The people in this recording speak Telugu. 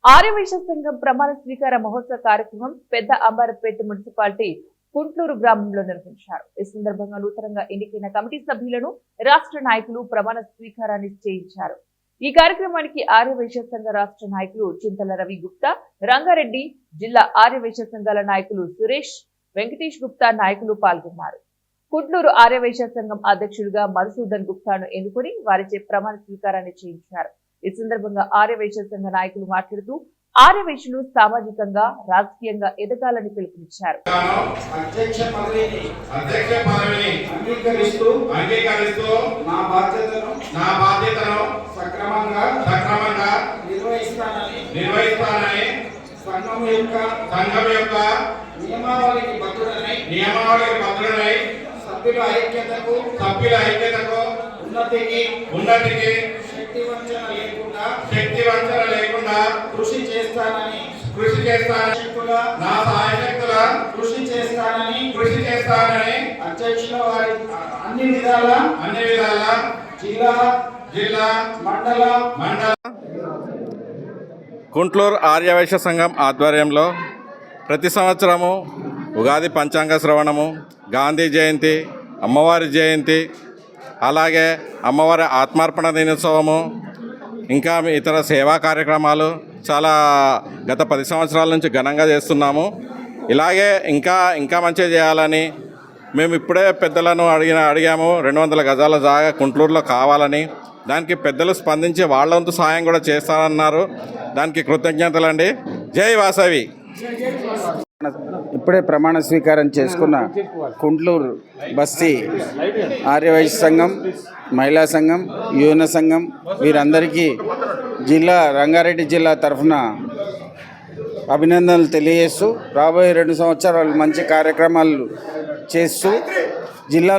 ఆర్యవైశ్య సంఘం ప్రమాణ స్వీకార మహోత్సవ కార్యక్రమం పెద్ద అంబారపేట మున్సిపాలిటీ కుంట్లూరు గ్రామంలో నిర్వహించారు. ఈ సందర్భంగా నూతనంగా ఎన్నికైన కమిటీ సభ్యులను రాష్ట్ర నాయకులు ప్రమాణ స్వీకారాన్ని చేయించారు. ఈ కార్యక్రమానికి ఆర్యవైశ్య సంఘ రాష్ట్ర నాయకులు చింతల రవి గుప్తా, రంగారెడ్డి జిల్లా ఆర్యవైశ్య సంఘాల నాయకులు సురేష్, వెంకటేష్ గుప్తా నాయకులు పాల్గొన్నారు. కుంట్లూరు ఆర్యవైశ్య సంఘం అధ్యక్షులుగా మధుసూదన్ గుప్తాను ఎన్నుకుని వారిచే ప్రమాణ స్వీకారాన్ని చేయించారు. ఈ సందర్భంగా ఆర్యవైశ్య సంఘ నాయకులు మాట్లాడుతూ ఆర్యవైశ్యులు సామాజికంగా రాజకీయంగా ఎదగాలని పిలుపునిచ్చారు. సభ్యుల ఐక్యతకు ఉన్నతికి శక్తి వంచన లేకుండా కృషి చేస్తానని నా సాయశక్తుల కృషి చేస్తానని అధ్యక్షుల వారి అన్ని విధాల జిల్లా మండల కుంట్లూరు ఆర్యవైశ్య సంఘం ఆధ్వర్యంలో ప్రతి సంవత్సరము ఉగాది పంచాంగ శ్రవణము, గాంధీ జయంతి, అమ్మవారి జయంతి, అలాగే అమ్మవారి ఆత్మార్పణ దినోత్సవము, ఇంకా ఇతర సేవా కార్యక్రమాలు చాలా గత 10 సంవత్సరాల నుంచి ఘనంగా చేస్తున్నాము. ఇలాగే ఇంకా మంచిగా చేయాలని మేము ఇప్పుడే పెద్దలను అడిగాము. 200 గజాల జాగా కుంట్లూరులో కావాలని. దానికి పెద్దలు స్పందించి వాళ్ళ వంతు సాయం కూడా చేస్తారన్నారు. దానికి కృతజ్ఞతలండి. జై వాసవి. ఇప్పుడే ప్రమాణ స్వీకారం చేసుకున్న కుంట్లూరు బస్తీ ఆర్యవైశ్య సంఘం, మహిళా సంఘం, యువన సంఘం వీరందరికీ రంగారెడ్డి జిల్లా తరఫున అభినందనలు తెలియజేస్తూ రాబోయే 2 సంవత్సరాలు మంచి కార్యక్రమాలు చేస్తూ జిల్లాలో